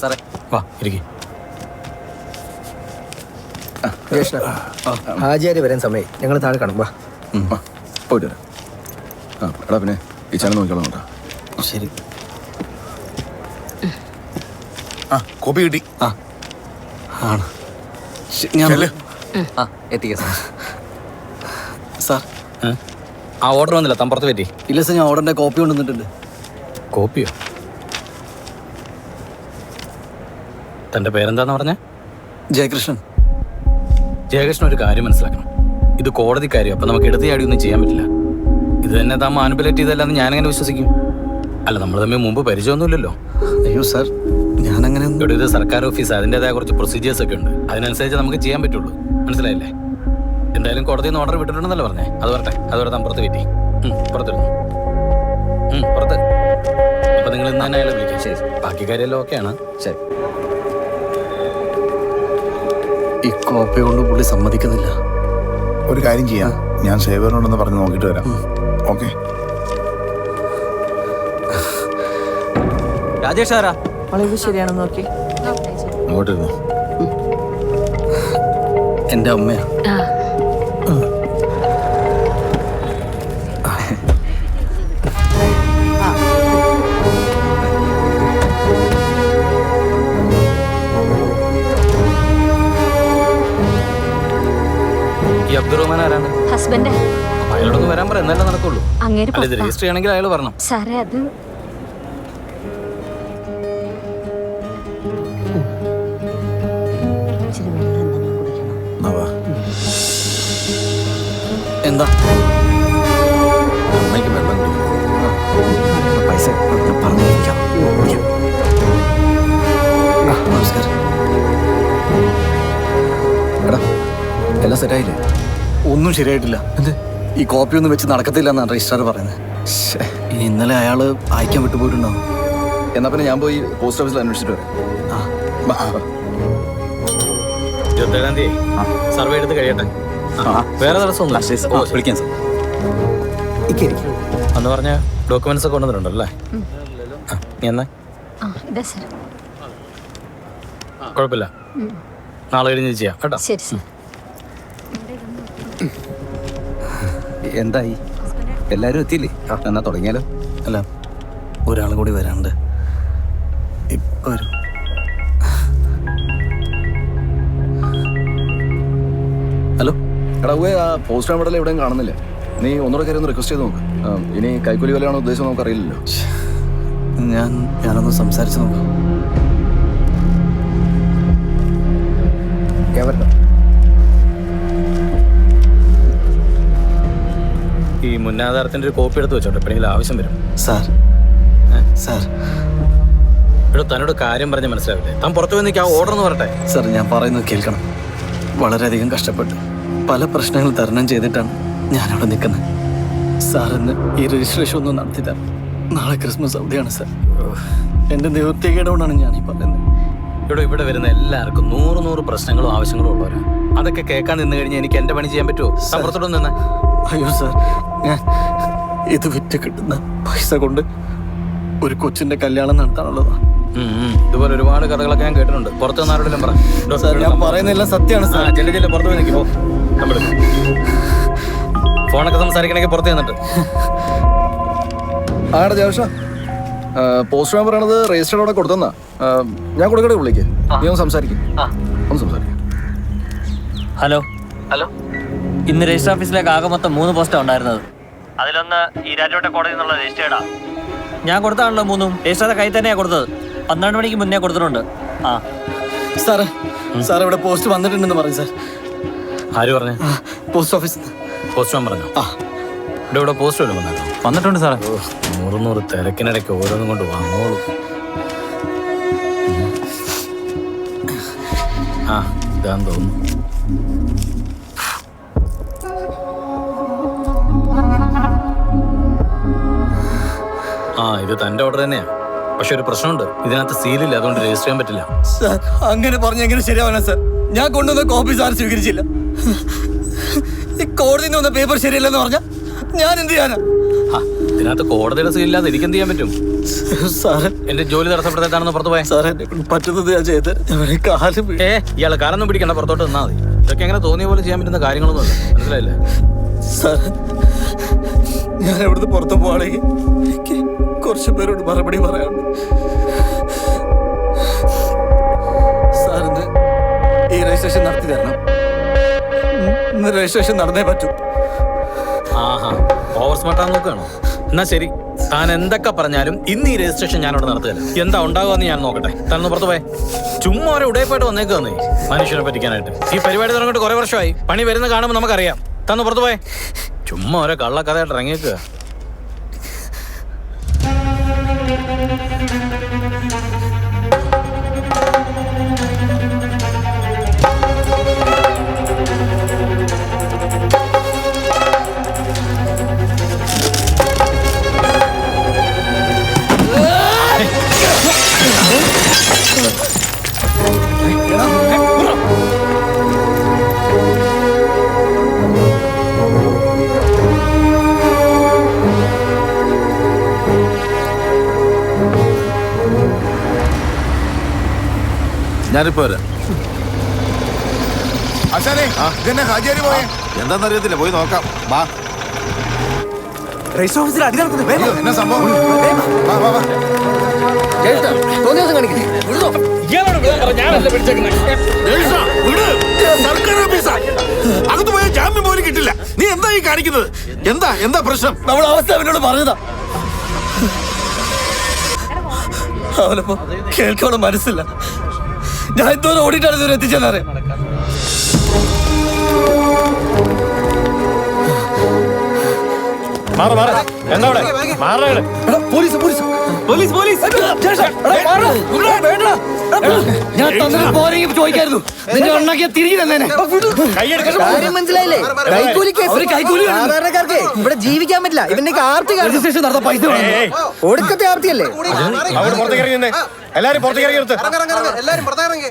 സാറേ. വാ ഇരിക്കും. ഹാജിയാര് വരാൻ സമയം, ഞങ്ങൾ താഴെ കാണും. വാ പോയിട്ട് വരാം. എടാ പിന്നെ ഈ ചാനൽ നോക്കിക്കോളാം കേട്ടോ. ശരി. കോപ്പി കിട്ടി. ആണ് ഞാൻ എത്തിക്കാം സാർ. സാർ ആ ഓർഡർ വന്നില്ല, തമ്പുറത്ത് പറ്റി. ഇല്ല സാർ, ഞാൻ ഓർഡറിന്റെ കോപ്പി കൊണ്ടുവന്നിട്ടുണ്ട്. കോപ്പിയോ? തൻ്റെ പേരെന്താന്ന് പറഞ്ഞേ? ജയകൃഷ്ണൻ. ജയകൃഷ്ണൻ ഒരു കാര്യം മനസ്സിലാക്കണം, ഇത് കോടതി കാര്യം. അപ്പം നമുക്ക് എടുത്ത് ചാടി ഒന്നും ചെയ്യാൻ പറ്റില്ല. ഇത് തന്നെ താൻ മാനിപ്പുലേറ്റ് ചെയ്തല്ലാന്ന് ഞാനെങ്ങനെ വിശ്വസിക്കും? അല്ല, നമ്മൾ തമ്മിൽ മുമ്പ് പരിചയമൊന്നുമില്ലല്ലോ. അയ്യോ സാർ, ഞാനങ്ങനെ ഇവിടെ ഇത് സർക്കാർ ഓഫീസ്, അതിൻ്റെതായ കുറച്ച് പ്രൊസീജിയേഴ്സ് ഒക്കെ ഉണ്ട്. അതിനനുസരിച്ച് നമുക്ക് ചെയ്യാൻ പറ്റുള്ളൂ. മനസ്സിലായില്ലേ? എന്തായാലും കോടതിയിൽ നിന്ന് ഓർഡർ വിട്ടിട്ടുണ്ടെന്നല്ലേ പറഞ്ഞേ? അത് വരട്ടെ, അതോടെ താൻ പുറത്ത് പറ്റി. പുറത്തിരുന്നു. പുറത്ത്. അപ്പം നിങ്ങൾ ഇന്ന് തന്നെ അയാളെ വിളിക്കാം. ശരി, ബാക്കി കാര്യമെല്ലാം ഓക്കെയാണ്. ശരി. ഈ കോപ്പി കൊണ്ട് പുള്ളി സമ്മതിക്കുന്നില്ല. ഒരു കാര്യം ചെയ്യാം, ഞാൻ സേവറിനോടൊന്ന് പറഞ്ഞ് നോക്കിയിട്ട് വരാം. ഓക്കെ. രാജേഷ് ആരാ? വളവ് ശരിയാണെന്ന് നോക്കി. അങ്ങോട്ടിരുന്നു. എൻ്റെ അമ്മയാ. ഈ അബ്ദുറഹ്മാൻ ആരാണ്? ഹസ്ബൻഡ്. അയാളോടൊന്ന് വരാൻ പറ, എന്നല്ലേ നടക്കുള്ളൂ. അങ്ങേര് അല്ല, ഇത് രജിസ്റ്റർ ചെയ്യണമെങ്കിൽ അയാൾ പറഞ്ഞു. സാറേ, അത് എന്താ അമ്മയ്ക്ക് വെള്ളം പൈസ പറഞ്ഞിരിക്കാം. നമസ്കാരം. എടാ, എല്ലാം സെറ്റായില്ലേ? ഒന്നും ശരിയായിട്ടില്ല. എന്ത്? ഈ കോപ്പി ഒന്നും വെച്ച് നടക്കത്തില്ല എന്നാണ് രജിസ്ട്രാർ പറയുന്നത്. ഇനി ഇന്നലെ അയാള് അയക്കാൻ വിട്ടുപോയിട്ടുണ്ടാവും. എന്നാ പിന്നെ ഞാൻ പോയി പോസ്റ്റ് ഓഫീസിൽ അന്വേഷിച്ചിട്ട് വരാം. 27-ാം തീയതി സർവേ എടുത്ത് കഴിയട്ടെ. വേറെ തടസ്സമൊന്നുമില്ല. വിളിക്കാം സാർ. അന്ന് പറഞ്ഞ ഡോക്യുമെന്റ്സ് ഒക്കെ കൊണ്ടുവന്നിട്ടുണ്ടല്ലേ? നീ എന്നാ? ഇതാ സാർ. കുഴപ്പമില്ല, നാളെ കഴിഞ്ഞ് ചെയ്യാം കേട്ടോ. ശരി സാർ. എന്തായി? എല്ലാവരും എത്തിയില്ലേ? എന്നാ തുടങ്ങിയാലോ? അല്ല, ഒരാളും കൂടി വരാനുണ്ട്. ഇപ്പൊ വരും. ഹലോ. എടാ ആ പോസ്റ്റ് മോഡൽ എവിടെയും കാണുന്നില്ല. നീ ഒന്നുകൂടെ കാര്യം ഒന്ന് റിക്വസ്റ്റ് ചെയ്ത് നോക്ക്. ഇനി കൈക്കൂലി വിലയാണോ ഉദ്ദേശം നമുക്ക് അറിയില്ലല്ലോ. ഞാനൊന്ന് സംസാരിച്ച് നോക്കാം. ഈ മുന്നാധാരത്തിന്റെ ഒരു കോപ്പി എടുത്ത് വെച്ചോട്ടെ, എപ്പോഴെങ്കിലും ആവശ്യം വരും. സാർ സാർ ഇവിടെ തന്നോട് കാര്യം പറഞ്ഞ് മനസ്സിലാവില്ലേ? താൻ പുറത്തു പോയി നിൽക്കുക. ആ ഓർഡർ എന്ന് പറട്ടെ. സാർ, ഞാൻ പറയുന്നത് കേൾക്കണം. വളരെയധികം കഷ്ടപ്പെട്ട് പല പ്രശ്നങ്ങൾ തരണം ചെയ്തിട്ടാണ് ഞാനവിടെ നിൽക്കുന്നത്. സാറിന് ഈ രജിസ്ട്രേഷൻ ഒന്നും നടത്തി തരാം. നാളെ ക്രിസ്മസ് അവധിയാണ് സാർ. എൻ്റെ നിവൃത്തികേടുകൊണ്ടാണ് ഞാൻ ഈ പറയുന്നത്. ഇവിടെ വരുന്ന എല്ലാവർക്കും 100 പ്രശ്നങ്ങളും ആവശ്യങ്ങളും ഉള്ളവരാ. അതൊക്കെ കേൾക്കാൻ നിന്ന് കഴിഞ്ഞാൽ എനിക്ക് എൻ്റെ പണി ചെയ്യാൻ പറ്റുമോ? പുറത്തോട്ട് നിന്ന്. അയ്യോ സാർ, ഞാൻ ഇത് വിറ്റ് കിട്ടുന്ന പൈസ കൊണ്ട് ഒരു കൊച്ചിന്റെ കല്യാണം നടത്താനുള്ളതാണ്. ഇതുപോലെ ഒരുപാട് കഥകളൊക്കെ ഞാൻ കേട്ടിട്ടുണ്ട്. പുറത്ത് നിന്ന് ആരോടെല്ലാം പറ. സാർ, ഞാൻ പറയുന്നതെല്ലാം സത്യമാണ് സാർ. ചെല്ല് പുറത്ത് പോയി നിൽക്കുമോ? ഫോണൊക്കെ സംസാരിക്കണമെങ്കിൽ പുറത്ത് ചെന്നിട്ട്. ആടെ ജോഷ, പോസ്റ്റ് നമ്പർ ആണത് രജിസ്റ്റർഡ് അവിടെ കൊടുത്തെന്നാ. ഞാൻ കൊടുക്കട്ടെ വിളിക്ക്. നീ ഒന്ന് സംസാരിക്കും. ഒന്ന് സംസാരിക്കും. ഹലോ. ഇന്ന് രജിസ്റ്റർ ഓഫീസിലേക്ക് ആകെ മൊത്തം 3 പോസ്റ്റാണ് ഉണ്ടായിരുന്നത്. അതിലൊന്ന് ഈരാറ്റോട്ടെ കോടതി എന്നുള്ള രജിസ്റ്റേർഡാ. ഞാൻ കൊടുത്താണല്ലോ 3ഉം. രജിസ്റ്ററുടെ കയ്യിൽ തന്നെയാണ് കൊടുത്തത്. 12 മണിക്ക് മുന്നേ കൊടുത്തിട്ടുണ്ട്. സാറേ, സാർ ഇവിടെ പോസ്റ്റ് വന്നിട്ടുണ്ടെന്ന് പറയും സാർ. ആര് പറഞ്ഞു? Post office. പോസ്റ്റ്മാൻ പറഞ്ഞു. ഇവിടെ പോസ്റ്റ് വല്ലതും വന്നിട്ടുണ്ട് സാറേ. 100 തിരക്കിനിടയ്ക്ക് ഓരോന്നും കൊണ്ട് വാങ്ങോളൂ. ഇതാന്ന് തോന്നുന്നു. ഇത് തന്റെ ഓർഡർ തന്നെയാ. പക്ഷെ ഒരു പ്രശ്നമുണ്ട്, ഇതിനകത്ത് സീലില്ല, അതുകൊണ്ട് രജിസ്റ്റർ ചെയ്യാൻ പറ്റില്ല. സാർ, അങ്ങനെ പറഞ്ഞ എങ്ങനെ ശരിയാവാനാ സാർ? ഞാൻ കൊണ്ടുവന്ന കോപ്പി സാർ സ്വീകരിച്ചില്ല. ഈ കോടതിയിൽ നിന്ന് വന്ന പേപ്പർ ശരിയല്ലെന്ന് പറഞ്ഞാൽ ഞാൻ എന്ത് ചെയ്യാനാ? ഇതിനകത്ത് കോടതിയുടെ സീലില്ലാതെ എനിക്കെന്ത് ചെയ്യാൻ പറ്റും? സാറേ എന്റെ ജോലി തടസ്സപ്പെടുത്താണെന്ന് പുറത്തു പോയെ. സാറേ എന്നെ കൊണ്ട് പറ്റുന്നത് ഞാൻ ചെയ്ത് ഞാൻ കാലം വീഴും. ഇയാള് കാലൊന്നും പിടിക്കണ്ട, പുറത്തോട്ട് നിന്നാ മതി. ഇതൊക്കെ എങ്ങനെ തോന്നിയ പോലെ ചെയ്യാൻ പറ്റുന്ന കാര്യങ്ങളൊന്നുമല്ല, മനസ്സിലായില്ലേ? സാറേ ഞാൻ എവിടുന്ന് പുറത്തു പോവാണെങ്കിൽ എനിക്ക് കുറച്ച് പേരോട് മറുപടി പറയാനുണ്ട്. സാറിന് ഈ രജിസ്ട്രേഷൻ നടത്തി തരണം. ഇന്ന് രജിസ്ട്രേഷൻ നടന്നേ പറ്റൂ. ആഹാ, ഓവർ സ്മാർട്ടാന്ന് നോക്കുകയാണോ? എന്നാ ശരി, താൻ എന്തൊക്കെ പറഞ്ഞാലും ഇന്ന് ഈ രജിസ്ട്രേഷൻ ഞാനവിടെ നടത്തുകയല്ല. എന്താ ഉണ്ടാകുമെന്ന് ഞാൻ നോക്കട്ടെ. താൻ പുറത്തു പോയെ. ചുമ്മാ ഓരോ ഉടയപ്പായിട്ട് വന്നേക്കുന്നേ മനുഷ്യനെ പറ്റിക്കാനായിട്ട്. ഈ പരിപാടി തുടങ്ങിയിട്ട് കുറെ വർഷമായി. പണി വരുന്ന കാണുമ്പോൾ നമുക്കറിയാം. തന്നു പുറത്തു പോയെ. ചുമ്മാ ഓരോ കള്ളക്കഥയായിട്ട് ഇറങ്ങിയേക്കുക. ഞാനിപ്പോ വരാം. എന്താന്നറിയത്തില്ല, പോയി നോക്കാം. വാ. രജിസ്റ്റർ ഓഫീസിൽ അടി നടക്കുന്നു. എന്നാ സംഭവം? തോന്നിയാസം കാണിക്കുന്നേ. അകത്ത് പോയ ജാമ്യം പോലും കിട്ടില്ല. നീ എന്താ ഈ കാണിക്കുന്നത്? എന്താ പ്രശ്നം? നമ്മുടെ അവസ്ഥ അവനോട് പറഞ്ഞതാ. അവനപ്പോ കേൾക്കാനുള്ള മനസ്സില്ല. ഞാൻ എന്തോരം ഓടിയിട്ടാണ് ഇതുവരെ എത്തിച്ചെന്നറിയാം. ഞാൻ തന്നെ പോരെങ്കിൽ ചോദിക്കായിരുന്നു. നിന്റെ ഉണ്ടാക്കിയ തിരികെ തന്നേനെ. മനസ്സിലായില്ലേ? കൈക്കൂലി കേസ്. ഒരു കൈക്കൂലി സാധാരണക്കാർക്ക് ഇവിടെ ജീവിക്കാൻ പറ്റില്ല. ഇവന്റെ ആർത്തി രജിസ്ട്രേഷൻ നടത്താൻ പൈസ വേണം. ഒടുക്കത്തെ ആർത്തിയല്ലേ? എല്ലാരും പുറത്തേക്ക് ഇറങ്ങി.